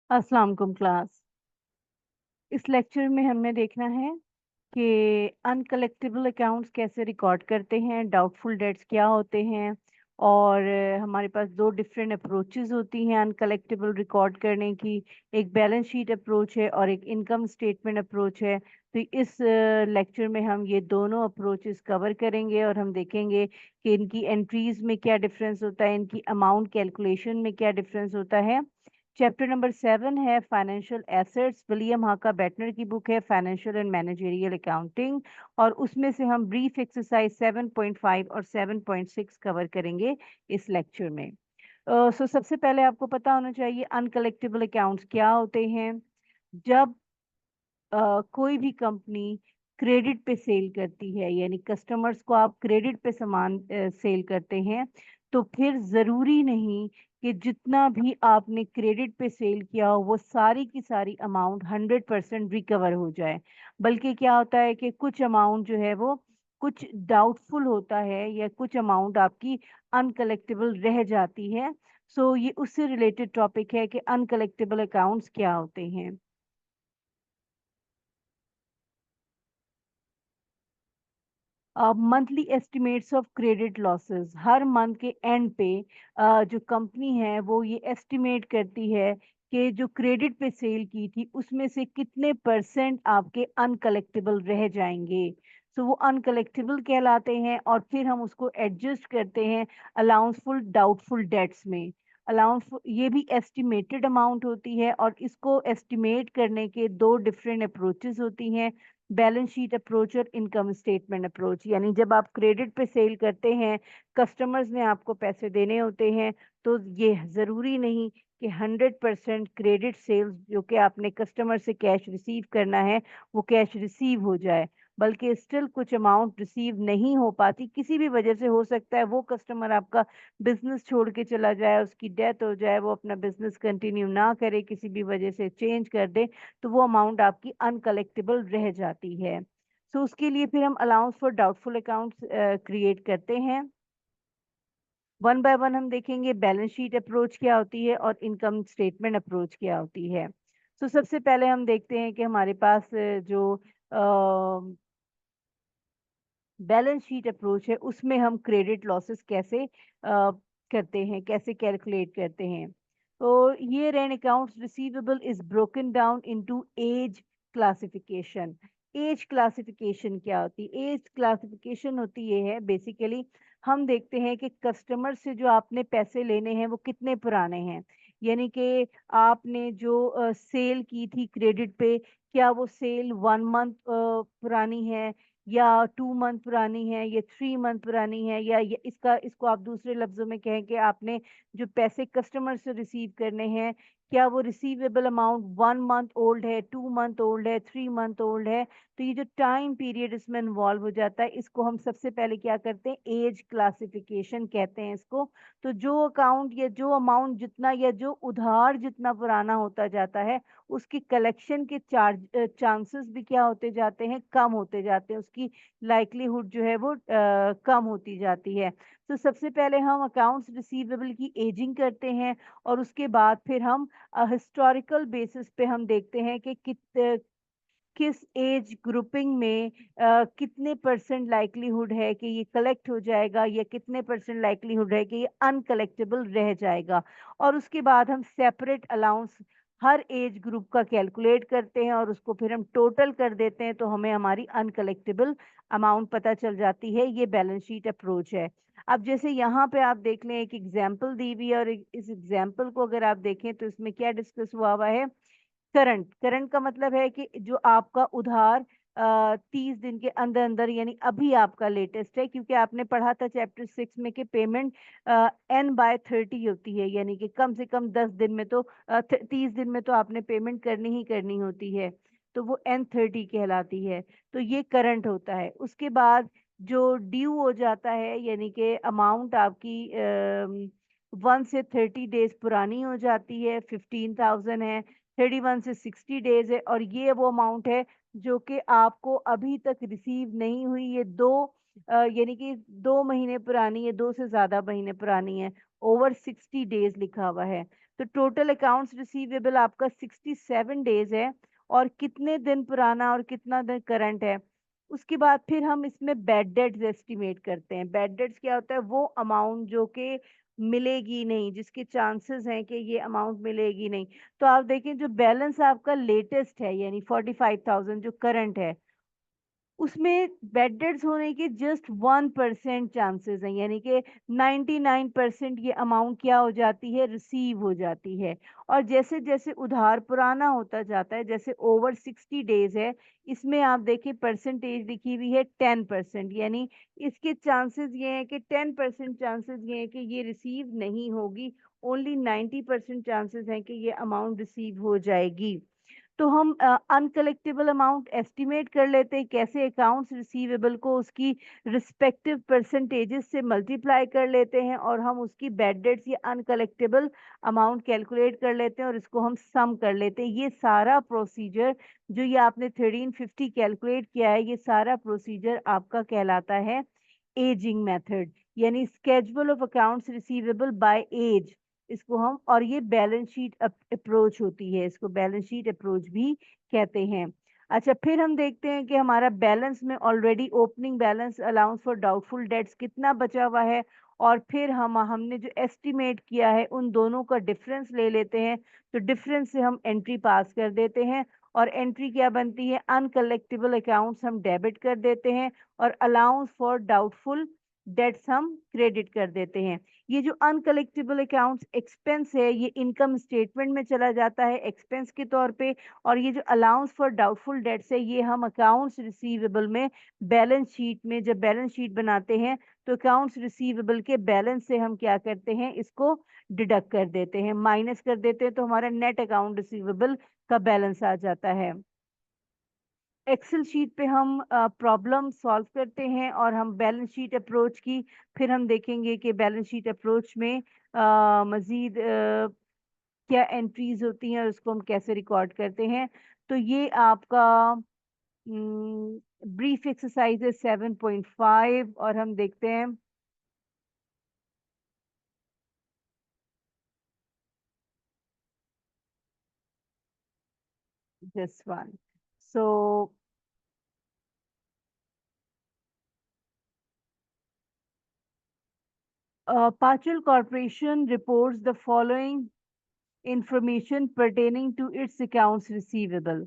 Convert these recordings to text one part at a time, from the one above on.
अस्सलाम वालेकुम क्लास। इस लेक्चर में हमें देखना है कि अनकलेक्टेबल अकाउंट्स कैसे रिकॉर्ड करते हैं, डाउटफुल डेट्स क्या होते हैं और हमारे पास दो डिफरेंट अप्रोचेस होती हैं अनकलेक्टेबल रिकॉर्ड करने की। एक बैलेंस शीट अप्रोच है और एक इनकम स्टेटमेंट अप्रोच है। तो इस लेक्चर में हम ये दोनों अप्रोचेस कवर करेंगे और हम देखेंगे कि इनकी एंट्रीज में क्या डिफरेंस होता है, इनकी अमाउंट कैलकुलेशन में क्या डिफरेंस होता है। चैप्टर नंबर 7 है फाइनेंशियल एसेट्स। विलियम हाका बैटनर की बुक है फाइनेंशियल एंड मैनेजरियल अकाउंटिंग, और उसमें से हम ब्रीफ एक्सरसाइज 7.5 और 7.6 कवर करेंगे इस लेक्चर में। सो सबसे पहले आपको पता होना चाहिए अनकलेक्टेबल अकाउंट्स क्या होते हैं। जब कोई भी कंपनी क्रेडिट पे सेल करती है, यानी कस्टमर्स को आप क्रेडिट पे सामान सेल करते हैं, तो फिर ज़रूरी नहीं कि जितना भी आपने क्रेडिट पे सेल किया हो वो सारी की सारी अमाउंट 100% रिकवर हो जाए। बल्कि क्या होता है कि कुछ अमाउंट जो है वो कुछ डाउटफुल होता है या कुछ अमाउंट आपकी अनकलेक्टेबल रह जाती है। सो ये उससे रिलेटेड टॉपिक है कि अनकलेक्टेबल अकाउंट्स क्या होते हैं। Monthly estimates of credit losses, her month के एंड पे जो कंपनी है वो ये एस्टिमेट करती है कि जो क्रेडिट पे सेल की थी उसमें से कितने परसेंट आपके अनकलेक्टेबल रह जाएंगे। सो वो अनकलेक्टेबल कहलाते हैं और फिर हम उसको एडजस्ट करते हैं अलाउंसफुल डाउटफुल डेट्स में। अलाउंस ये भी एस्टिमेटेड अमाउंट होती है और इसको एस्टिमेट करने के दो डिफरेंट अप्रोचेस होती हैं, बैलेंस शीट अप्रोच और इनकम स्टेटमेंट अप्रोच। यानी जब आप क्रेडिट पे सेल करते हैं, कस्टमर्स ने आपको पैसे देने होते हैं, तो ये ज़रूरी नहीं कि 100% क्रेडिट सेल्स जो कि आपने कस्टमर से कैश रिसीव करना है वो कैश रिसीव हो जाए, बल्कि स्टिल कुछ अमाउंट रिसीव नहीं हो पाती। किसी भी वजह से हो सकता है वो कस्टमर आपका बिजनेस छोड़ के चला जाए, उसकी डेथ हो जाए, वो अपना बिजनेस कंटिन्यू ना करे, किसी भी वजह से चेंज कर दे, तो वो अमाउंट आपकी अनकलेक्टेबल रह जाती है। सो उसके लिए फिर हम allowance for doubtful accounts create करते हैं। वन बाय वन हम देखेंगे बैलेंस शीट अप्रोच क्या होती है और इनकम स्टेटमेंट अप्रोच क्या होती है। सो सबसे पहले हम देखते हैं कि हमारे पास जो बैलेंस शीट अप्रोच है उसमें हम क्रेडिट लॉसेस कैसे करते हैं, कैसे कैलकुलेट करते हैं। तो year end accounts receivable is broken down into age classification. Age classification क्या होती है? एज क्लासिफिकेशन होती ये है बेसिकली, हम देखते हैं कि कस्टमर से जो आपने पैसे लेने हैं वो कितने पुराने हैं। यानी कि आपने जो सेल की थी क्रेडिट पे, क्या वो सेल 1 मंथ पुरानी है या 2 मंथ पुरानी है या 3 मंथ पुरानी है, या इसका इसको आप दूसरे लफ्जों में कहें कि आपने जो पैसे कस्टमर से रिसीव करने हैं, क्या वो रिसीवेबल अमाउंट 1 मंथ ओल्ड है, 2 मंथ ओल्ड है, 3 मंथ ओल्ड है। तो ये जो टाइम पीरियड इसमें इन्वॉल्व हो जाता है, इसको हम सबसे पहले क्या करते हैं, एज क्लासिफिकेशन कहते हैं इसको। तो जो अकाउंट या जो अमाउंट जितना या जो उधार जितना पुराना होता जाता है, उसकी कलेक्शन के चांसेस भी क्या होते जाते हैं, कम होते जाते हैं, उसकी लाइक्लीहुड जो है वो कम होती जाती है। तो सबसे पहले हम अकाउंट्स रिसीवेबल की एजिंग करते हैं और उसके बाद फिर हम हिस्टोरिकल बेसिस पे हम देखते हैं कि किस एज ग्रुपिंग में कितने परसेंट लाइक्लीहुड है कि ये कलेक्ट हो जाएगा या कितने परसेंट लाइक्लीहुड है कि ये अनकलेक्टेबल रह जाएगा। और उसके बाद हम सेपरेट अलाउंस हर एज ग्रुप का कैलकुलेट करते हैं और उसको फिर हम टोटल कर देते हैं, तो हमें हमारी अनकलेक्टेबल अमाउंट पता चल जाती है। ये बैलेंस शीट अप्रोच है। अब जैसे यहाँ पे आप देख लें, एक एग्जाम्पल दी हुई है और इस एग्जाम्पल को अगर आप देखें तो इसमें क्या डिस्कस हुआ है। करंट करंट का मतलब है कि जो आपका उधार 30 दिन के अंदर अंदर, यानी अभी आपका लेटेस्ट है, क्योंकि आपने पढ़ा था चैप्टर 6 में कि पेमेंट N/30 होती है, यानी कि कम से कम 10 दिन में तो 30 दिन में तो आपने पेमेंट करनी ही करनी होती है, तो वो N/30 कहलाती है। तो ये करंट होता है। उसके बाद जो ड्यू हो जाता है, यानी कि अमाउंट आपकी 1 से 30 डेज पुरानी हो जाती है, 15,000 है, 31 से 60 डेज है, और ये वो अमाउंट है जो कि आपको अभी तक रिसीव नहीं हुई। ये दो यानी कि 2 महीने पुरानी है, 2 से ज्यादा महीने पुरानी है, ओवर 60 डेज लिखा हुआ है, तो टोटल अकाउंट्स रिसीवेबल आपका 67 डेज है। और कितने दिन पुराना और कितना दिन करंट है, उसके बाद फिर हम इसमें बैड डेट्स एस्टिमेट करते हैं। बैड डेट्स क्या होता है, वो अमाउंट जो कि मिलेगी नहीं, जिसके चांसेस हैं कि ये अमाउंट मिलेगी नहीं। तो आप देखें जो बैलेंस आपका लेटेस्ट है यानी 45,000 जो करंट है, उसमें बेड डेट्स होने के जस्ट 1% चांसेस हैं, यानी कि 99% ये अमाउंट क्या हो जाती है, रिसीव हो जाती है। और जैसे जैसे उधार पुराना होता जाता है, जैसे ओवर 60 डेज है, इसमें आप देखिए परसेंटेज लिखी हुई है 10%, यानी इसके चांसेस ये हैं कि 10% चांसेस ये हैं कि ये रिसीव नहीं होगी, ओनली 90% चांसेस हैं कि ये अमाउंट रिसीव हो जाएगी। तो हम अनकलेक्टेबल अमाउंट एस्टिमेट कर लेते हैं कैसे, अकाउंट्स रिसीवेबल को उसकी रिस्पेक्टिव परसेंटेजेस से मल्टीप्लाई कर लेते हैं और हम उसकी बैड डेट्स या अनकलेक्टेबल अमाउंट कैलकुलेट कर लेते हैं और इसको हम सम कर लेते हैं। ये सारा प्रोसीजर जो ये आपने 1350 कैलकुलेट किया है, ये सारा प्रोसीजर आपका कहलाता है एजिंग मेथड, यानी schedule of accounts receivable by age, इसको हम, और ये बैलेंस शीट अप्रोच होती है, इसको बैलेंस शीट अप्रोच भी कहते हैं। अच्छा, फिर हम देखते हैं कि हमारा बैलेंस में already opening balance allowance for doubtful dates कितना बचा हुआ है, और फिर हमने जो एस्टिमेट किया है उन दोनों का डिफरेंस ले लेते हैं, तो डिफरेंस से हम एंट्री पास कर देते हैं। और एंट्री क्या बनती है, अनकलेक्टेबल अकाउंट्स हम डेबिट कर देते हैं और अलाउंस फॉर डाउटफुल डेट्स हम क्रेडिट कर देते हैं। ये जो अनकलेक्टेबल अकाउंट्स एक्सपेंस है, ये इनकम स्टेटमेंट में चला जाता है एक्सपेंस के तौर पे, और ये जो अलाउंस फॉर डाउटफुल डेट्स है, ये हम अकाउंट्स रिसीवेबल में बैलेंस शीट में जब बैलेंस शीट बनाते हैं, तो अकाउंट्स रिसीवेबल के बैलेंस से हम क्या करते हैं, इसको डिडक्ट कर देते हैं, माइनस कर देते हैं, तो हमारा नेट अकाउंट रिसीवेबल का बैलेंस आ जाता है। एक्सेल शीट पे हम प्रॉब्लम सॉल्व करते हैं और हम बैलेंस शीट अप्रोच की फिर हम देखेंगे कि बैलेंस शीट अप्रोच में मज़ीद क्या एंट्रीज होती हैं और उसको हम कैसे रिकॉर्ड करते हैं। तो ये आपका ब्रीफ एक्सरसाइज है 7.5, और हम देखते हैं this one. So Pachal Corporation reports the following information pertaining to its accounts receivable।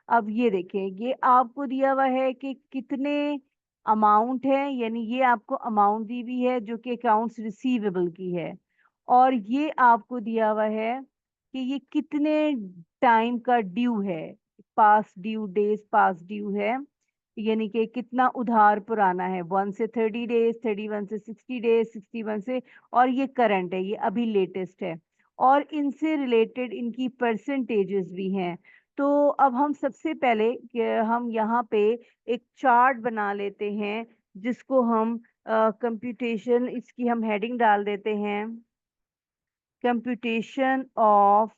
अब ये देखें, ये आपको दिया हुआ है कि कितने अमाउंट है, यानी ये आपको अमाउंट दी हुई है जो कि अकाउंट्स रिसीवेबल की है, और ये आपको दिया हुआ है कि ये कितने टाइम का ड्यू है, पास ड्यू डेज पास ड्यू है, यानी कि कितना उधार पुराना है, 1 से 30 डेज, 31 से 60 डेज, 61 से, और ये करंट है, ये अभी लेटेस्ट है, और इनसे रिलेटेड इनकी परसेंटेजेस भी हैं। तो अब हम सबसे पहले हम यहाँ पे एक चार्ट बना लेते हैं, जिसको हम कंप्यूटेशन, इसकी हम हेडिंग डाल देते हैं, कंप्यूटेशन ऑफ,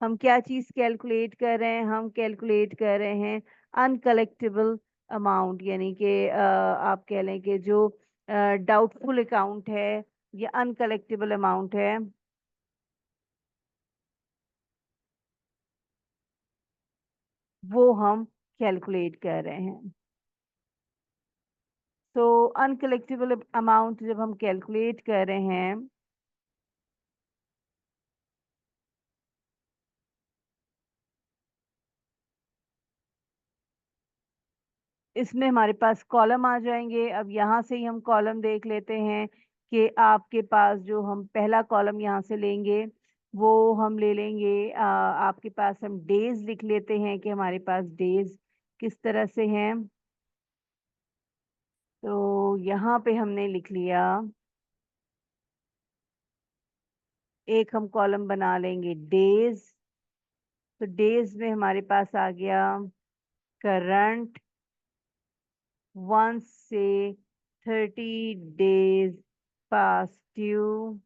हम क्या चीज कैलकुलेट कर रहे हैं, हम कैलकुलेट कर रहे हैं अनकलेक्टेबल अमाउंट, यानी कि आप कह लें कि जो डाउटफुल अकाउंट है या अनकलेक्टेबल अमाउंट है, वो हम कैलकुलेट कर रहे हैं। तो अनकलेक्टेबल अमाउंट जब हम कैलकुलेट कर रहे हैं, इसमें हमारे पास कॉलम आ जाएंगे। अब यहाँ से ही हम कॉलम देख लेते हैं कि आपके पास जो हम पहला कॉलम यहाँ से लेंगे, वो हम ले लेंगे आपके पास हम डेज लिख लेते हैं कि हमारे पास डेज किस तरह से हैं। तो यहाँ पे हमने लिख लिया, एक हम कॉलम बना लेंगे डेज, तो डेज में हमारे पास आ गया करंट 1 से 30 डेज पास ड्यू,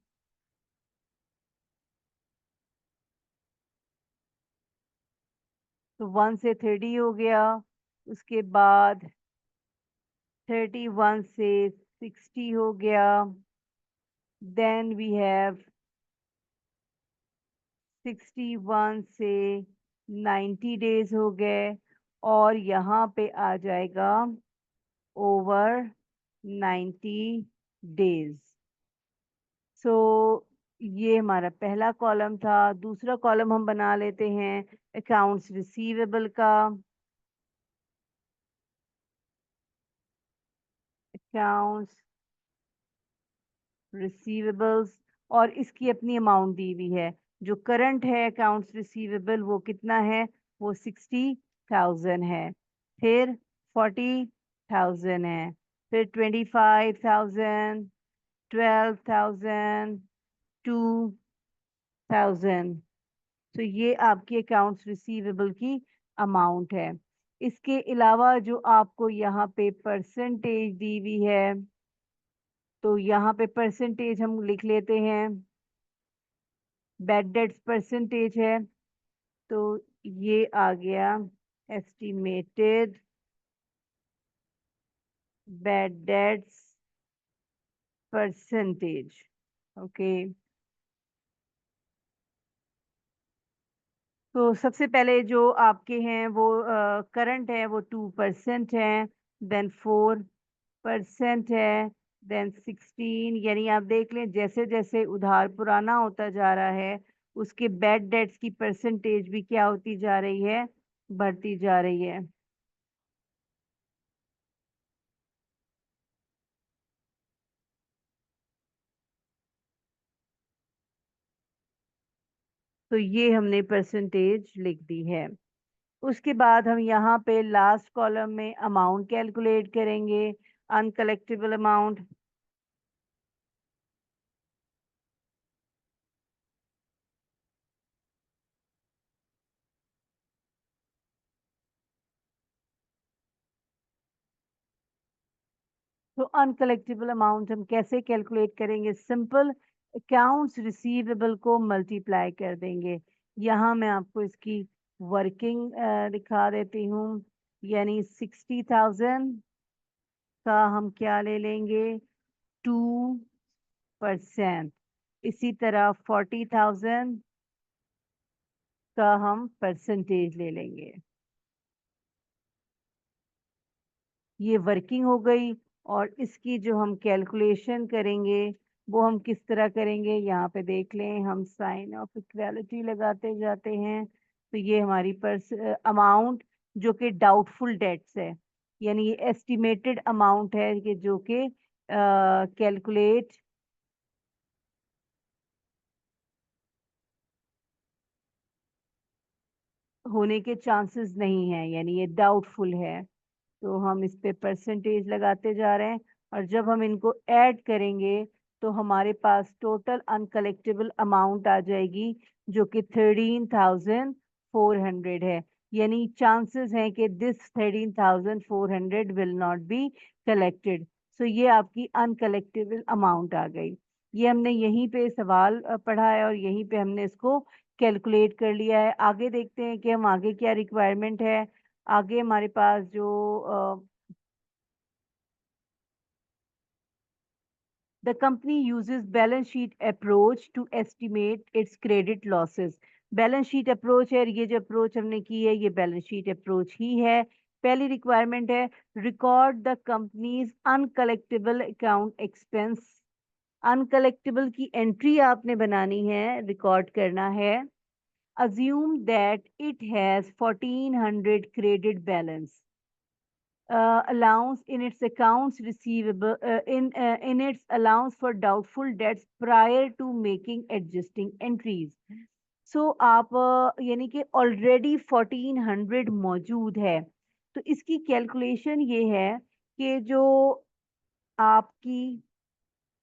तो 1 से 30 हो गया। उसके बाद 31 से 60 हो गया, देन वी हैव 61 से 90 डेज हो गए, और यहाँ पे आ जाएगा ओवर 90 डेज। सो ये हमारा पहला कॉलम था। दूसरा कॉलम हम बना लेते हैं अकाउंट्स रिसीवेबल का। अकाउंट्स रिसीवेबल्स, और इसकी अपनी अमाउंट दी हुई है। जो करंट है अकाउंट्स रिसीवेबल वो कितना है, वो 60,000 है। फिर 40,000 है। फिर 25,000, 12,000, 2,000। तो ये आपकी अकाउंट्स रिसीवेबल की अमाउंट है। इसके अलावा जो आपको यहाँ पे परसेंटेज दी हुई है, तो यहाँ पे परसेंटेज हम लिख लेते हैं। बैड डेट्स परसेंटेज है, तो ये आ गया estimated bad debts percentage. Okay, तो सबसे पहले जो आपके हैं वो करंट है वो 2% है, देन 4% है, देन 16। यानी आप देख लें जैसे जैसे उधार पुराना होता जा रहा है उसके बैड डेट्स की परसेंटेज भी क्या होती जा रही है, बढ़ती जा रही है। तो ये हमने परसेंटेज लिख दी है। उसके बाद हम यहाँ पे लास्ट कॉलम में अमाउंट कैलकुलेट करेंगे, अनकलेक्टेबल अमाउंट। तो अनकलेक्टेबल अमाउंट हम कैसे कैलकुलेट करेंगे, सिंपल अकाउंट्स रिसीवेबल को मल्टीप्लाई कर देंगे। यहाँ मैं आपको इसकी वर्किंग दिखा देती हूँ। यानी 60,000 का हम क्या ले लेंगे, 2%। इसी तरह 40,000 का हम परसेंटेज ले लेंगे। ये वर्किंग हो गई। और इसकी जो हम कैलकुलेशन करेंगे वो हम किस तरह करेंगे, यहाँ पे देख लें, हम साइन ऑफ इक्वालिटी लगाते जाते हैं। तो ये हमारी अमाउंट जो कि डाउटफुल डेट्स है, यानी ये एस्टिमेटेड अमाउंट है कि जो कि कैलकुलेट होने के चांसेस नहीं है, यानी ये डाउटफुल है। तो हम इस पे परसेंटेज लगाते जा रहे हैं, और जब हम इनको ऐड करेंगे तो हमारे पास टोटल अनकलेक्टेबल अमाउंट आ जाएगी जो कि 13,400 है। यानी चांसेस हैं कि this 13,400 will not be collected. So ये आपकी अनकलेक्टेबल अमाउंट आ गई। ये हमने यहीं पे सवाल पढ़ा है और यहीं पे हमने इसको कैलकुलेट कर लिया है। आगे देखते हैं कि हम आगे क्या रिक्वायरमेंट है। आगे हमारे पास जो the company uses balance sheet approach to estimate its credit losses. Balance sheet approach है, ये जो अप्रोच हमने की है ये बैलेंस शीट अप्रोच ही है। पहली रिक्वायरमेंट है record the companies uncollectible account expense. Uncollectible की एंट्री आपने बनानी है, रिकॉर्ड करना है। Assume that it has 1400 credit balance allowance in its accounts receivable in its allowance for doubtful debts prior to making adjusting entries. सो आप यानी कि already 1400 मौजूद है। तो इसकी कैलकुलेशन ये है कि जो आपकी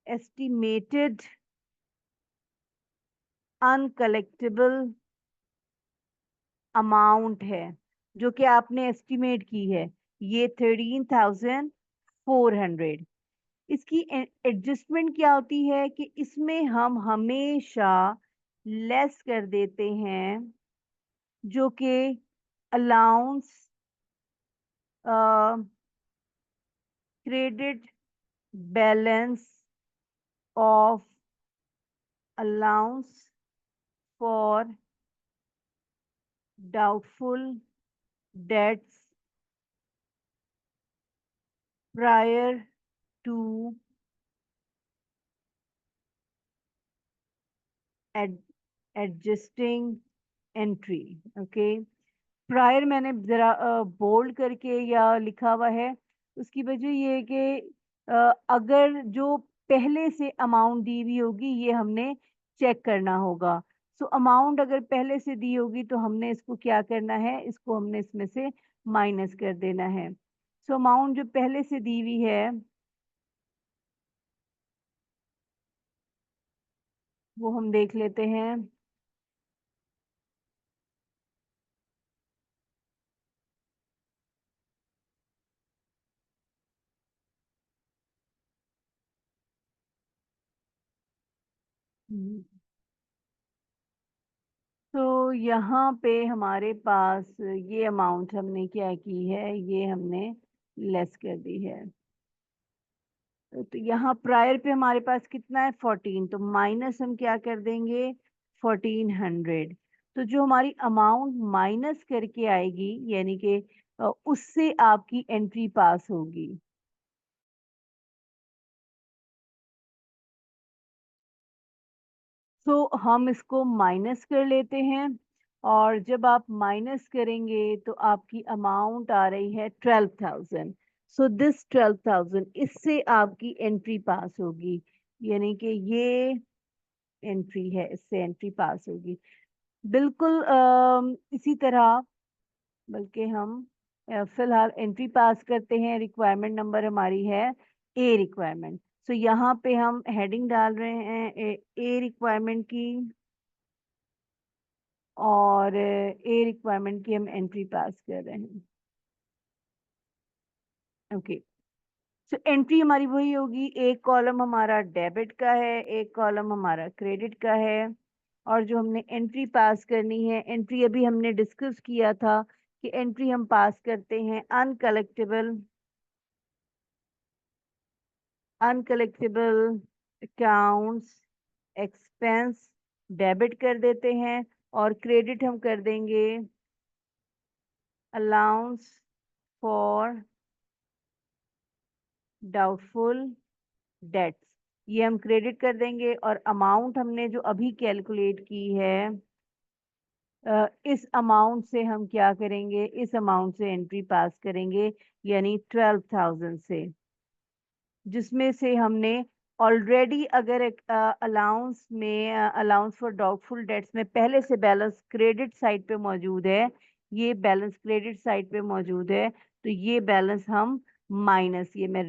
एस्टिमेटेड अनकलेक्टेबल अमाउंट है जो कि आपने एस्टिमेट की है, ये 13,400। इसकी एडजस्टमेंट क्या होती है कि इसमें हम हमेशा लेस कर देते हैं जो कि allowance credit balance of allowance for doubtful debts prior to ad adjusting entry. Okay, prior मैंने जरा बोल्ड करके या लिखा हुआ है, उसकी वजह ये है कि अगर जो पहले से अमाउंट दी हुई होगी ये हमने चेक करना होगा। सो अमाउंट अगर पहले से दी होगी तो हमने इसको क्या करना है, इसको हमने इसमें से माइनस कर देना है। सो अमाउंट जो पहले से दी हुई है वो हम देख लेते हैं। हम्म, तो यहाँ पे हमारे पास ये अमाउंट हमने क्या की है, ये हमने लेस कर दी है। तो यहाँ प्रायर पे हमारे पास कितना है 14, तो माइनस हम क्या कर देंगे 1400। तो जो हमारी अमाउंट माइनस करके आएगी यानी कि उससे आपकी एंट्री पास होगी। तो हम इसको माइनस कर लेते हैं, और जब आप माइनस करेंगे तो आपकी अमाउंट आ रही है 12,000। सो दिस 12,000 इससे आपकी एंट्री पास होगी, यानी कि ये एंट्री है, इससे एंट्री पास होगी। बिल्कुल इसी तरह, बल्कि हम फिलहाल एंट्री पास करते हैं। रिक्वायरमेंट नंबर हमारी है ए रिक्वायरमेंट। सो यहाँ पे हम हेडिंग डाल रहे हैं ए रिक्वायरमेंट की, और ए रिक्वायरमेंट की हम एंट्री पास कर रहे हैं। ओके, सो एंट्री हमारी वही होगी, एक कॉलम हमारा डेबिट का है, एक कॉलम हमारा क्रेडिट का है। और जो हमने एंट्री पास करनी है, एंट्री अभी हमने डिस्कस किया था कि एंट्री हम पास करते हैं uncollectible, uncollectible accounts expense debit कर देते हैं, और क्रेडिट हम कर देंगे अलाउंस फॉर डाउटफुल डेट्स। ये हम क्रेडिट कर देंगे, और अमाउंट हमने जो अभी कैलकुलेट की है इस अमाउंट से हम क्या करेंगे, इस अमाउंट से एंट्री पास करेंगे, यानी 12,000 से, जिसमें से हमने ऑलरेडी अगर अलाउंस में अलाउंस फॉर डाउटफुल डेट्स में पहले से बैलेंस क्रेडिट साइड पे मौजूद है, ये बैलेंस क्रेडिट साइड पे मौजूद है, तो ये बैलेंस हम माइनस, ये मैं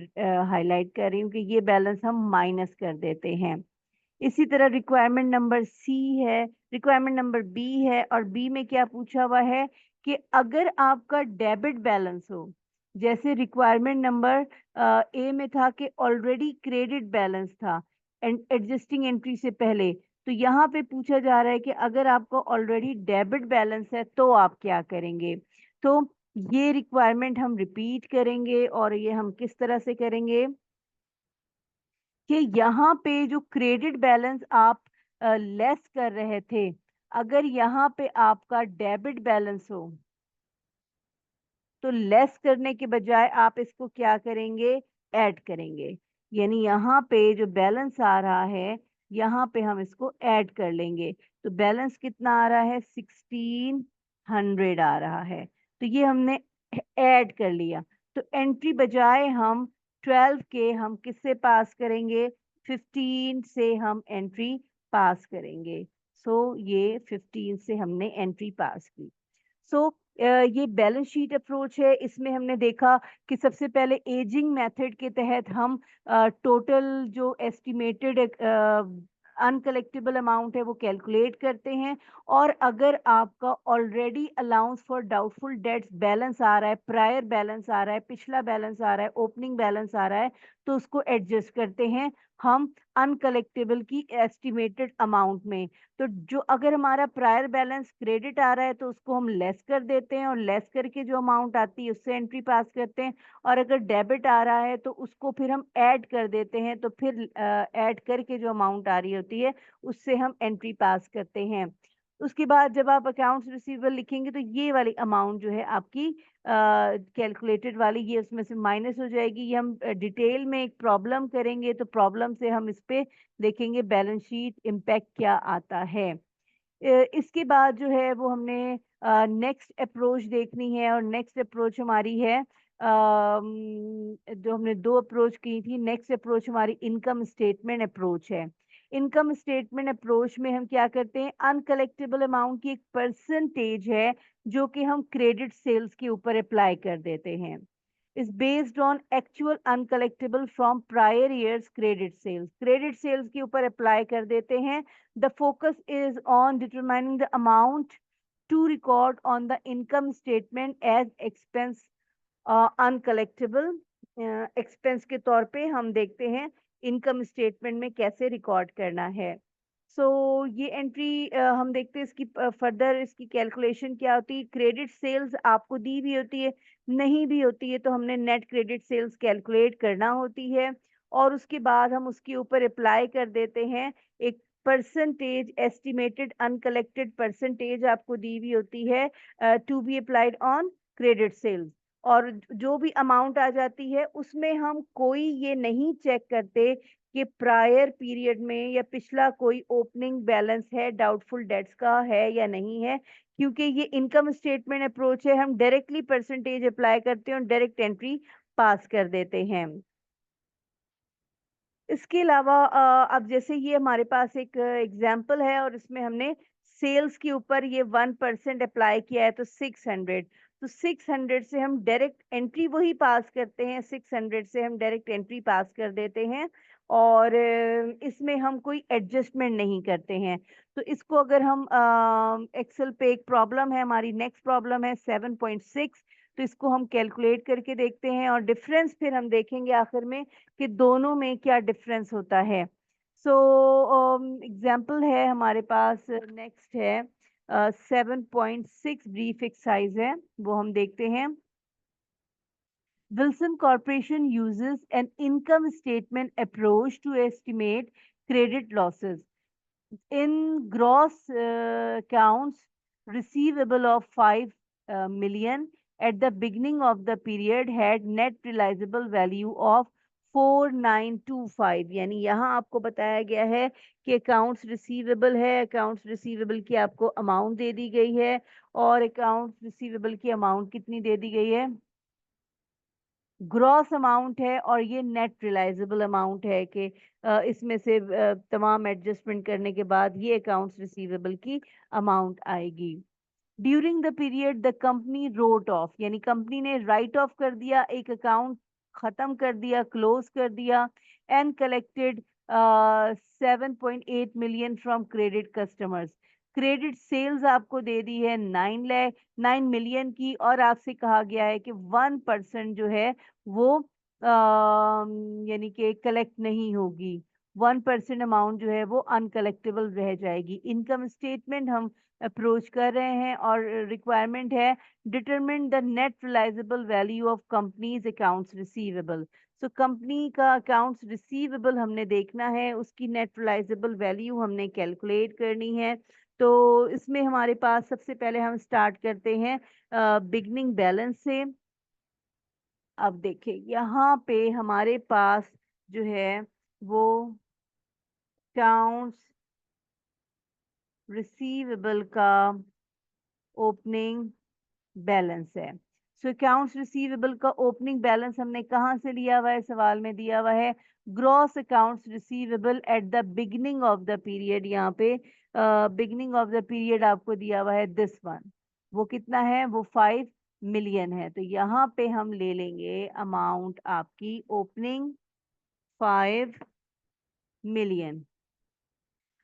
हाईलाइट कर रही हूँ कि ये बैलेंस हम माइनस कर देते हैं। इसी तरह रिक्वायरमेंट नंबर सी है, रिक्वायरमेंट नंबर बी है, और बी में क्या पूछा हुआ है कि अगर आपका डेबिट बैलेंस हो, जैसे रिक्वायरमेंट नंबर ए में था कि ऑलरेडी क्रेडिट बैलेंस था एडजस्टिंग एंट्री से पहले, तो यहाँ पे पूछा जा रहा है कि अगर आपको ऑलरेडी डेबिट बैलेंस है तो आप क्या करेंगे। तो ये रिक्वायरमेंट हम रिपीट करेंगे, और ये हम किस तरह से करेंगे कि यहाँ पे जो क्रेडिट बैलेंस आप लेस कर रहे थे, अगर यहाँ पे आपका डेबिट बैलेंस हो तो लेस करने के बजाय आप इसको क्या करेंगे, ऐड करेंगे। यानी यहाँ पे जो बैलेंस आ रहा है यहाँ पे हम इसको ऐड कर लेंगे, तो बैलेंस कितना आ रहा है 1600 आ रहा है, तो ये हमने ऐड कर लिया। तो एंट्री बजाय हम 12 के हम किससे पास करेंगे, 15 से हम एंट्री पास करेंगे। सो ये 15 से हमने एंट्री पास की। सो ये बैलेंस शीट अप्रोच है, इसमें हमने देखा कि सबसे पहले एजिंग मेथड के तहत हम टोटल जो एस्टिमेटेड अनकलेक्टेबल अमाउंट है वो कैलकुलेट करते हैं, और अगर आपका already allowance for doubtful debts balance आ रहा है, प्रायर बैलेंस आ रहा है, पिछला बैलेंस आ रहा है, ओपनिंग बैलेंस आ रहा है, तो उसको एडजस्ट करते हैं हम अनकलेक्टेबल की एस्टिमेटेड अमाउंट में। तो जो अगर हमारा प्रायर बैलेंस क्रेडिट आ रहा है तो उसको हम लेस कर देते हैं और लेस करके जो अमाउंट आती है उससे एंट्री पास करते हैं, और अगर डेबिट आ रहा है तो उसको फिर हम ऐड कर देते हैं, तो फिर ऐड करके जो अमाउंट आ रही होती है उससे हम एंट्री पास करते हैं। उसके बाद जब आप अकाउंट्स रिसीवेबल लिखेंगे तो ये वाली अमाउंट जो है आपकी कैलकुलेटेड वाली, ये उसमें से माइनस हो जाएगी। ये हम डिटेल में एक प्रॉब्लम करेंगे तो प्रॉब्लम से हम इस पे देखेंगे बैलेंस शीट इम्पैक्ट क्या आता है। इसके बाद जो है वो हमने नेक्स्ट अप्रोच देखनी है, और नेक्स्ट अप्रोच हमारी है जो हमने दो अप्रोच की थी, नेक्स्ट अप्रोच हमारी इनकम स्टेटमेंट अप्रोच है। इनकम स्टेटमेंट अप्रोच में हम क्या करते हैं, अनकलेक्टेबल अमाउंट की एक परसेंटेज है जो कि हम क्रेडिट सेल्स के ऊपर अप्लाई कर देते हैं, is based on actual uncollectible from prior years credit sales। credit sales के ऊपर अप्लाई कर देते हैं। the focus is on determining the amount to record on the income statement as expense uncollectible expense के तौर पे हम देखते हैं इनकम स्टेटमेंट में कैसे रिकॉर्ड करना है। सो ये एंट्री हम देखते हैं इसकी फर्दर इसकी कैलकुलेशन क्या होती है। क्रेडिट सेल्स आपको दी भी होती है, नहीं भी होती है तो हमने नेट क्रेडिट सेल्स कैलकुलेट करना होती है, और उसके बाद हम उसके ऊपर अप्लाई कर देते हैं एक परसेंटेज, एस्टिमेटेड अनकलेक्टेड परसेंटेज आपको दी हुई होती है to be applied on credit sales. और जो भी अमाउंट आ जाती है उसमें हम कोई ये नहीं चेक करते कि प्रायर पीरियड में या पिछला कोई ओपनिंग बैलेंस है डाउटफुल डेट्स का है या नहीं है, क्योंकि ये इनकम स्टेटमेंट अप्रोच है, हम डायरेक्टली परसेंटेज अप्लाई करते हैं और डायरेक्ट एंट्री पास कर देते हैं। इसके अलावा अब जैसे ये हमारे पास एक एग्जाम्पल है और इसमें हमने सेल्स के ऊपर ये 1% अप्लाई किया है तो 600, तो 600 से हम डायरेक्ट एंट्री वही पास करते हैं, 600 से हम डायरेक्ट एंट्री पास कर देते हैं, और इसमें हम कोई एडजस्टमेंट नहीं करते हैं। तो इसको अगर हम एक्सेल पे एक प्रॉब्लम है, हमारी नेक्स्ट प्रॉब्लम है 7.6, तो इसको हम कैलकुलेट करके देखते हैं और डिफरेंस फिर हम देखेंगे आखिर में कि दोनों में क्या डिफरेंस होता है। सो एग्जाम्पल है हमारे पास, नेक्स्ट है 7.6 ब्रीफ एक्सरसाइज है, वो हम देखते हैं। Wilson Corporation uses an income statement approach to estimate credit losses. In gross accounts receivable of 5 million at the beginning of the period had net realizable value of 4925, यानी यहाँ आपको बताया गया है कि अकाउंट्स रिसीवेबल है, अकाउंट्स रिसीवेबल की आपको अमाउंट दे दी गई है, और अकाउंट्स रिसीवेबल की अमाउंट कितनी दे दी गई है, ग्रॉस अमाउंट है, और ये नेट रिलाइजेबल अमाउंट है कि इसमें से तमाम एडजस्टमेंट करने के बाद ये अकाउंट्स रिसीवेबल की अमाउंट आएगी। During the period the company wrote off, यानी कंपनी ने राइट ऑफ कर दिया, एक अकाउंट खत्म कर दिया, क्लोज कर दिया, and collected 7.8 million from credit customers. Credit sales आपको दे दी है 9 मिलियन की, और आपसे कहा गया है कि 1% जो है वो यानी कि कलेक्ट नहीं होगी, 1% अमाउंट जो है वो अनकलेक्टेबल रह जाएगी। इनकम स्टेटमेंट हम अप्रोच कर रहे हैं और रिक्वायरमेंट है determine the net realisable value of companies accounts receivable. So company का अकाउंट्स रिसीवेबल हमने देखना है, उसकी नेट रिलाइजेबल वैल्यू हमने कैलकुलेट करनी है। तो इसमें हमारे पास सबसे पहले हम स्टार्ट करते हैं बिगनिंग बैलेंस से। अब देखिए यहाँ पे हमारे पास जो है वो अकाउंट्स रिसीवेबल का ओपनिंग बैलेंस है। सो अकाउंट्स रिसीवेबल का ओपनिंग बैलेंस हमने कहाँ से लिया हुआ है, सवाल में दिया हुआ है gross accounts receivable at the beginning of the period. यहाँ पे बिगिनिंग ऑफ द पीरियड आपको दिया हुआ है दिस वन, वो कितना है, वो 5 मिलियन है। तो यहाँ पे हम ले लेंगे अमाउंट आपकी ओपनिंग 5 मिलियन।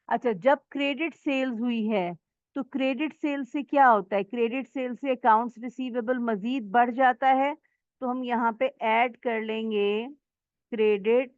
अच्छा, जब क्रेडिट सेल्स हुई है तो क्रेडिट सेल से क्या होता है, क्रेडिट सेल से अकाउंट्स रिसीवेबल मजीद बढ़ जाता है, तो हम यहाँ पे ऐड कर लेंगे क्रेडिट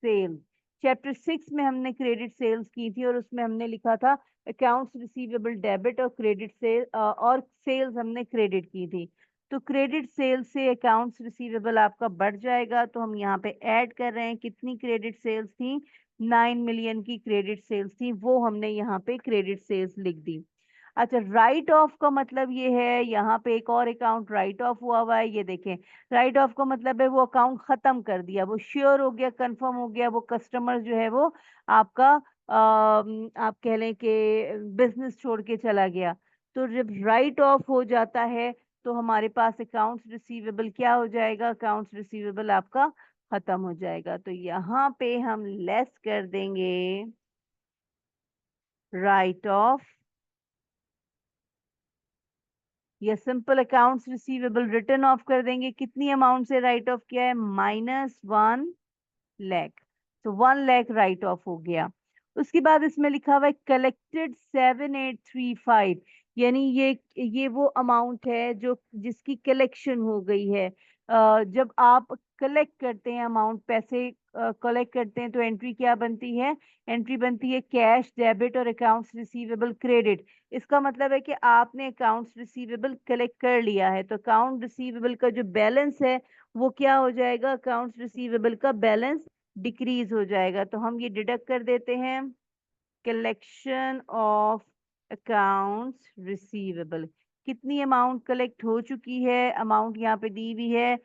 सेल। चैप्टर 6 में हमने क्रेडिट सेल्स की थी और उसमें हमने लिखा था अकाउंट्स रिसीवेबल डेबिट और क्रेडिट सेल और सेल्स हमने क्रेडिट की थी। तो क्रेडिट सेल्स से अकाउंट्स रिसीवेबल आपका बढ़ जाएगा, तो हम यहाँ पे ऐड कर रहे हैं कितनी क्रेडिट सेल्स थी, 9 मिलियन की क्रेडिट सेल्स थी, वो हमने यहाँ पे क्रेडिट सेल्स लिख दी। अच्छा, राइट ऑफ का मतलब ये है, यहाँ पे एक और अकाउंट राइट ऑफ हुआ है, ये देखें। राइट ऑफ का मतलब है वो अकाउंट खत्म कर दिया, वो श्योर हो गया, कंफर्म हो गया, वो कस्टमर जो है वो आपका आप कह लें कि बिजनेस छोड़ के चला गया। तो जब राइट ऑफ हो जाता है तो हमारे पास अकाउंट्स रिसीवेबल क्या हो जाएगा, अकाउंट्स रिसीवेबल आपका खत्म हो जाएगा। तो यहाँ पे हम लेस कर देंगे राइट ऑफ, या simple accounts receivable return of कर देंगे। कितनी अमाउंट से राइट ऑफ किया है, -1 लाख। तो 1 लाख राइट ऑफ हो गया। उसके बाद इसमें लिखा हुआ है कलेक्टेड 7835, यानी ये वो अमाउंट है जो जिसकी कलेक्शन हो गई है। जब आप कलेक्ट करते हैं अमाउंट, पैसे कलेक्ट करते हैं, तो एंट्री क्या बनती है, एंट्री बनती है कैश डेबिट और अकाउंट्स रिसीवेबल क्रेडिट। इसका मतलब है कि आपने अकाउंट्स रिसीवेबल कलेक्ट कर लिया है, तो अकाउंट रिसीवेबल का जो बैलेंस है वो क्या हो जाएगा, अकाउंट्स रिसीवेबल का बैलेंस डिक्रीज हो जाएगा। तो हम ये डिडक्ट कर देते हैं कलेक्शन ऑफ अकाउंट्स रिसीवेबल। कितनी अमाउंट कलेक्ट हो चुकी है, अमाउंट यहाँ पे दी हुई है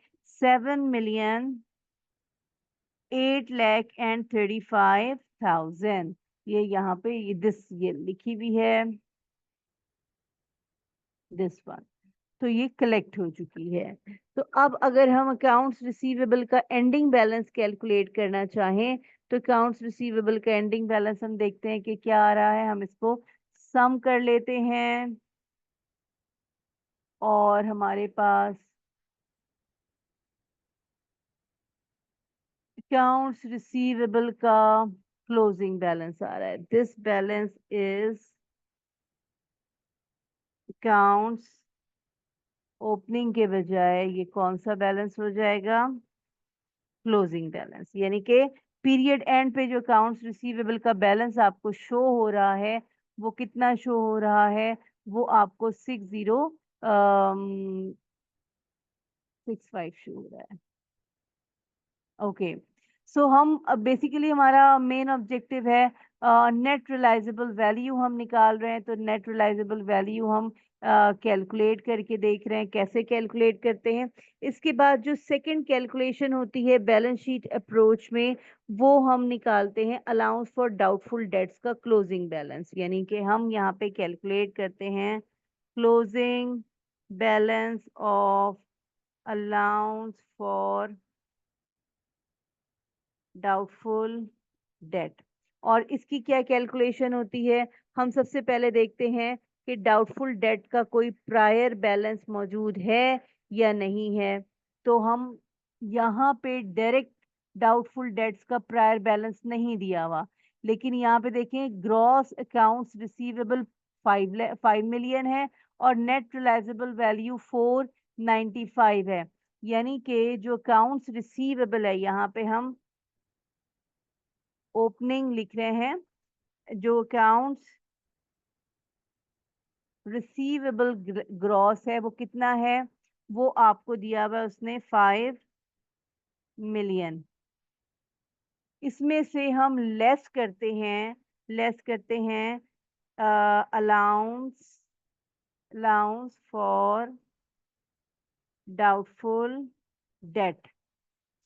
7,08,35,000। ये यहाँ पे ये लिखी हुई है, दिस वन। तो ये कलेक्ट हो चुकी है। तो अब अगर हम अकाउंट्स रिसीवेबल का एंडिंग बैलेंस कैलकुलेट करना चाहें, तो अकाउंट्स रिसीवेबल का एंडिंग बैलेंस हम देखते हैं कि क्या आ रहा है। हम इसको सम कर लेते हैं और हमारे पास अकाउंट्स रिसीवेबल का क्लोजिंग बैलेंस आ रहा है। This balance is accounts opening के बजाय ये कौन सा बैलेंस हो जाएगा, क्लोजिंग बैलेंस। यानी कि पीरियड एंड पे जो अकाउंट्स रिसीवेबल का बैलेंस आपको शो हो रहा है, वो कितना शो हो रहा है, वो आपको 6065 शो हो रहा है। ओके, सो हम बेसिकली हमारा मेन ऑब्जेक्टिव है नेट रिलाइजेबल वैल्यू हम निकाल रहे हैं। तो नेट रिलाइजेबल वैल्यू हम कैलकुलेट करके देख रहे हैं कैसे कैलकुलेट करते हैं। इसके बाद जो सेकंड कैलकुलेशन होती है बैलेंस शीट अप्रोच में, वो हम निकालते हैं अलाउंस फॉर डाउटफुल डेट्स का क्लोजिंग बैलेंस। यानी कि हम यहाँ पे कैलकुलेट करते हैं closing balance of allowance for doubtful debt. और इसकी क्या कैलकुलेशन होती है, हम सबसे पहले देखते हैं कि डाउटफुल डेट का कोई प्रायर बैलेंस मौजूद है या नहीं है। तो हम यहाँ पे डायरेक्ट डाउटफुल डेट्स का प्रायर बैलेंस नहीं दिया हुआ, लेकिन यहाँ पे देखें ग्रॉस अकाउंट्स रिसीवेबल 5 मिलियन है और नेट रिलाइजेबल वैल्यू 495 है। यानी कि जो अकाउंट्स रिसीवेबल है, यहाँ पे हम ओपनिंग लिख रहे हैं, जो अकाउंट्स रिसीवेबल ग्रॉस है वो कितना है, वो आपको दिया हुआ है उसने 5 मिलियन। इसमें से हम लेस करते हैं, लेस करते हैं allowance allowance for doubtful debt.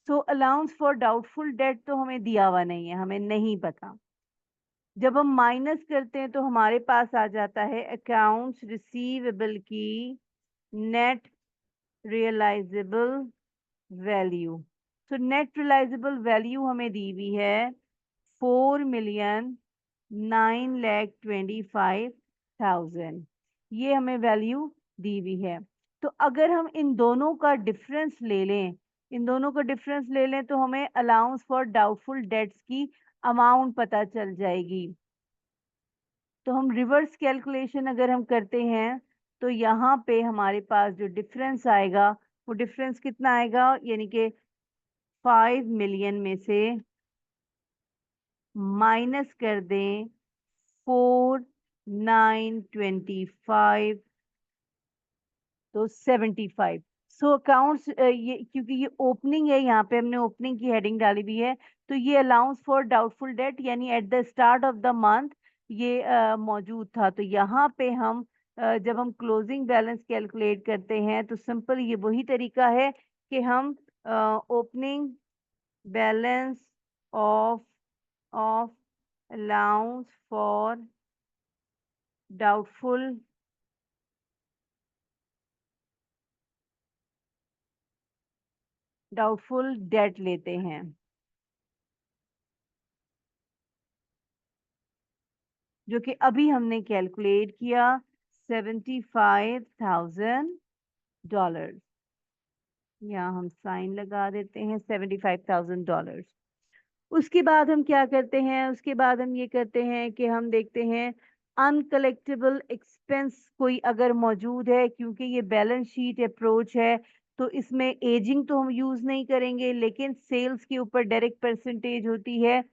So allowance for doubtful debt तो हमें दिया हुआ नहीं है, हमें नहीं पता। जब हम माइनस करते हैं तो हमारे पास आ जाता है अकाउंट्स रिसीवेबल की नेट रियलाइजेबल वैल्यू। तो नेट रियलाइजेबल वैल्यू हमें दी हुई है 4,09,25,000। ये हमें वैल्यू दी हुई है। तो अगर हम इन दोनों का डिफरेंस ले लें, इन दोनों का डिफरेंस ले लें, तो हमें अलाउंस फॉर डाउटफुल डेट्स की अमाउंट पता चल जाएगी। तो हम रिवर्स कैलकुलेशन अगर हम करते हैं, तो यहाँ पे हमारे पास जो डिफरेंस आएगा वो डिफरेंस कितना आएगा, यानी कि 5 मिलियन में से माइनस कर दें 4925, तो 75। सो अकाउंट्स, ये क्योंकि ये ओपनिंग है, यहाँ पे हमने ओपनिंग की हेडिंग डाली हुई है, तो ये अलाउंस फॉर डाउटफुल डेट यानी at the start of the month ये मौजूद था। तो यहाँ पे हम जब हम क्लोजिंग बैलेंस कैलकुलेट करते हैं तो सिंपल ये वही तरीका है कि हम opening balance of of allowance for doubtful doubtful debt लेते हैं, जो कि अभी हमने कैलकुलेट किया $75,000। यहाँ हम साइन लगा देते हैं $75,000। उसके बाद हम क्या करते हैं, उसके बाद हम ये करते हैं कि हम देखते हैं अनकलेक्टेबल एक्सपेंस कोई अगर मौजूद है, क्योंकि ये बैलेंस शीट अप्रोच है तो इसमें एजिंग तो हम यूज नहीं करेंगे, लेकिन सेल्स के ऊपर डायरेक्ट परसेंटेज होती है।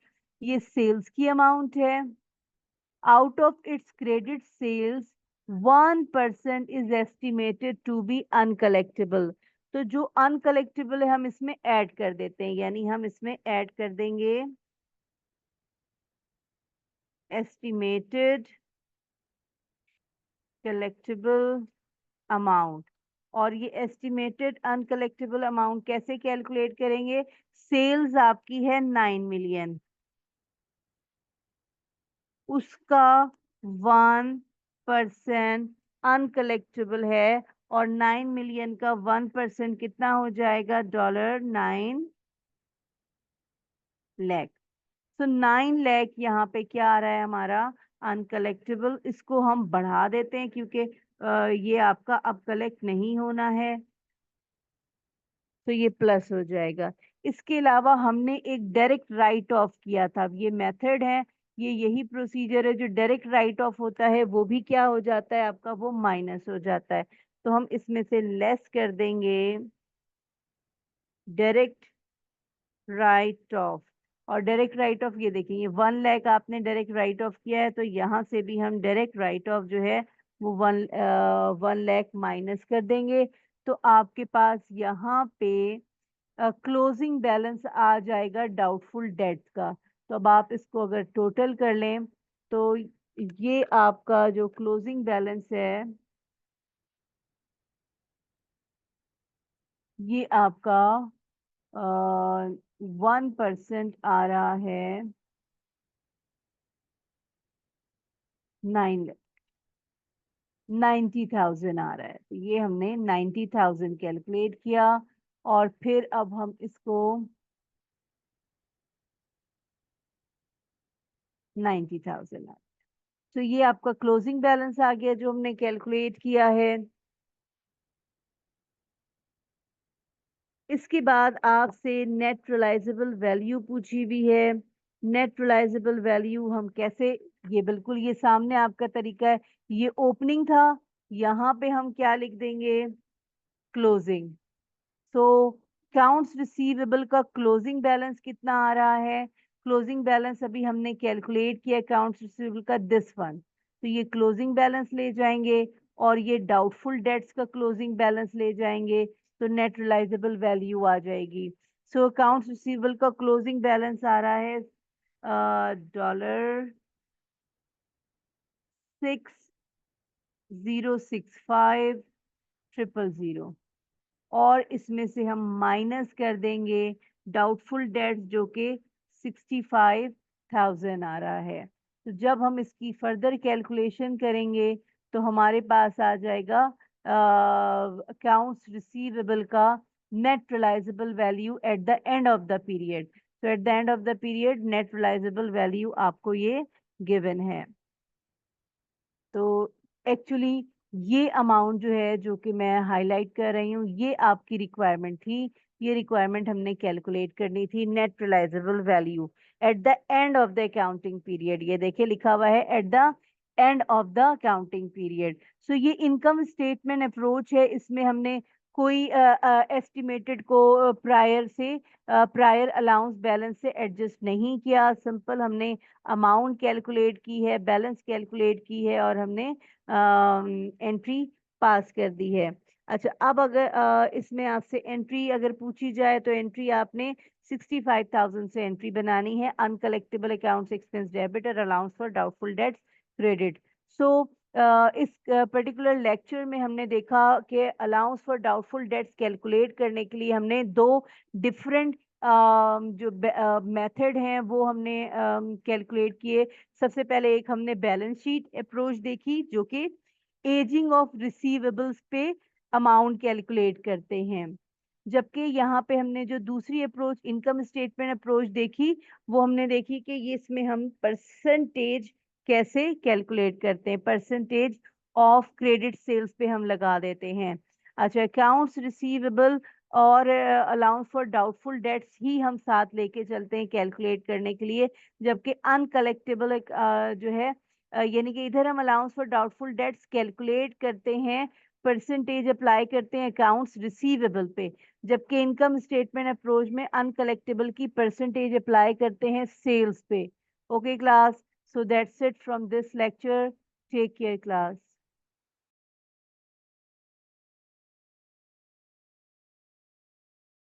ये सेल्स की अमाउंट है। Out of its credit sales, 1% is estimated to be uncollectible। तो जो अनकलेक्टेबल है हम इसमें ऐड कर देते हैं, यानी हम इसमें ऐड कर देंगे estimated collectible amount। और ये एस्टिमेटेड अनकलेक्टेबल अमाउंट कैसे कैलकुलेट करेंगे? सेल्स आपकी है 9 मिलियन, उसका 1% अनकलेक्टेबल है, और 9 मिलियन का 1% कितना हो जाएगा? $9 लाख। तो 9 लाख यहाँ पे क्या आ रहा है हमारा? अनकलेक्टेबल। इसको हम बढ़ा देते हैं क्योंकि ये आपका अब कलेक्ट नहीं होना है, तो ये प्लस हो जाएगा। इसके अलावा हमने एक डायरेक्ट राइट ऑफ किया था, ये मेथड है, ये यही प्रोसीजर है। जो डायरेक्ट राइट ऑफ होता है वो भी क्या हो जाता है आपका? वो माइनस हो जाता है। तो हम इसमें से लेस कर देंगे डायरेक्ट राइट ऑफ। और डायरेक्ट राइट ऑफ ये देखिए, ये 1 लाख आपने डायरेक्ट राइट ऑफ किया है, तो यहाँ से भी हम डायरेक्ट राइट ऑफ जो है वो 1 लाख माइनस कर देंगे। तो आपके पास यहाँ पे क्लोजिंग बैलेंस आ जाएगा डाउटफुल डेट्स का। तो अब आप इसको अगर टोटल कर लें तो ये आपका जो क्लोजिंग बैलेंस है, ये आपका 1% आ रहा है 90,000 आ रहा है। तो ये हमने 90,000 कैलकुलेट किया, और फिर अब हम इसको 90,000 तो ये आपका क्लोजिंग बैलेंस आ गया जो हमने कैलकुलेट किया है। इसके बाद आपसे नेट रियलाइजेबल वैल्यू पूछी हुई है। नेट रियलाइजेबल वैल्यू हम कैसे, ये बिल्कुल ये सामने आपका तरीका है। ये ओपनिंग था, यहाँ पे हम क्या लिख देंगे? क्लोजिंग। सो अकाउंट्स रिसीवेबल का क्लोजिंग बैलेंस कितना आ रहा है? क्लोजिंग बैलेंस अभी हमने कैलकुलेट किया अकाउंट्स रिसीवेबल का, दिस वन। तो ये क्लोजिंग बैलेंस ले जाएंगे, और ये डाउटफुल डेट्स का क्लोजिंग बैलेंस ले जाएंगे, तो नेट रियलाइजेबल वैल्यू आ जाएगी। सो अकाउंट्स रिसीवेबल का क्लोजिंग बैलेंस आ रहा है $6,065,000। और इसमें से हम माइनस कर देंगे डाउटफुल डेट्स जो कि 65,000 आ रहा है। तो जब हम इसकी फर्दर कैलकुलेशन करेंगे तो हमारे पास आ जाएगा अकाउंट्स रिसीवेबल का net realizable value at the end of the period. तो at the end of the period net realizable value आपको ये गिवन है। तो एक्चुअली ये अमाउंट जो है, जो कि मैं हाईलाइट कर रही हूँ, ये आपकी रिक्वायरमेंट थी। ये रिक्वायरमेंट हमने कैलकुलेट करनी थी, net realizable value at the end of the accounting period. ये देखिए लिखा हुआ है at the end of the accounting period. So ये इनकम स्टेटमेंट अप्रोच है, इसमें हमने कोई एस्टिमेटेड को प्रायर अलाउंस बैलेंस से एडजस्ट नहीं किया, सिंपल हमने अमाउंट कैलकुलेट की है, बैलेंस कैलकुलेट की है और हमने एंट्री पास कर दी है। अच्छा, अब अगर इसमें आपसे एंट्री अगर पूछी जाए तो एंट्री आपने 65,000 से एंट्री बनानी है, अनकलेक्टेबल अकाउंट्स एक्सपेंस डेबिट और allowance for doubtful debts credit. So इस पर्टिकुलर लेक्चर में हमने देखा कि allowance for doubtful debts calculate करने के लिए हमने दो डिफरेंट जो मेथड हैं वो हमने कैलकुलेट किए। सबसे पहले एक हमने बैलेंस शीट अप्रोच देखी जो कि एजिंग ऑफ रिसीवेबल्स पे अमाउंट कैलकुलेट करते हैं, जबकि यहाँ पे हमने जो दूसरी अप्रोच इनकम स्टेटमेंट अप्रोच देखी वो हमने देखी कि ये इसमें हम परसेंटेज कैसे कैलकुलेट करते हैं, परसेंटेज ऑफ क्रेडिट सेल्स पे हम लगा देते हैं। अच्छा, अकाउंट्स रिसीवेबल और अलाउंस फॉर डाउटफुल डेट्स ही हम साथ लेके चलते हैं कैलकुलेट करने के लिए, जबकि अनकलेक्टेबल जो है यानी कि इधर हम allowance for doubtful debts calculate करते हैं, परसेंटेज अप्लाई करते हैं अकाउंट्स रिसीवेबल पे, जबकि इनकम स्टेटमेंट अप्रोच में अनकलेक्टेबल की परसेंटेज अप्लाई करते हैं सेल्स पे। Okay class, so that's it from this lecture. Take care class.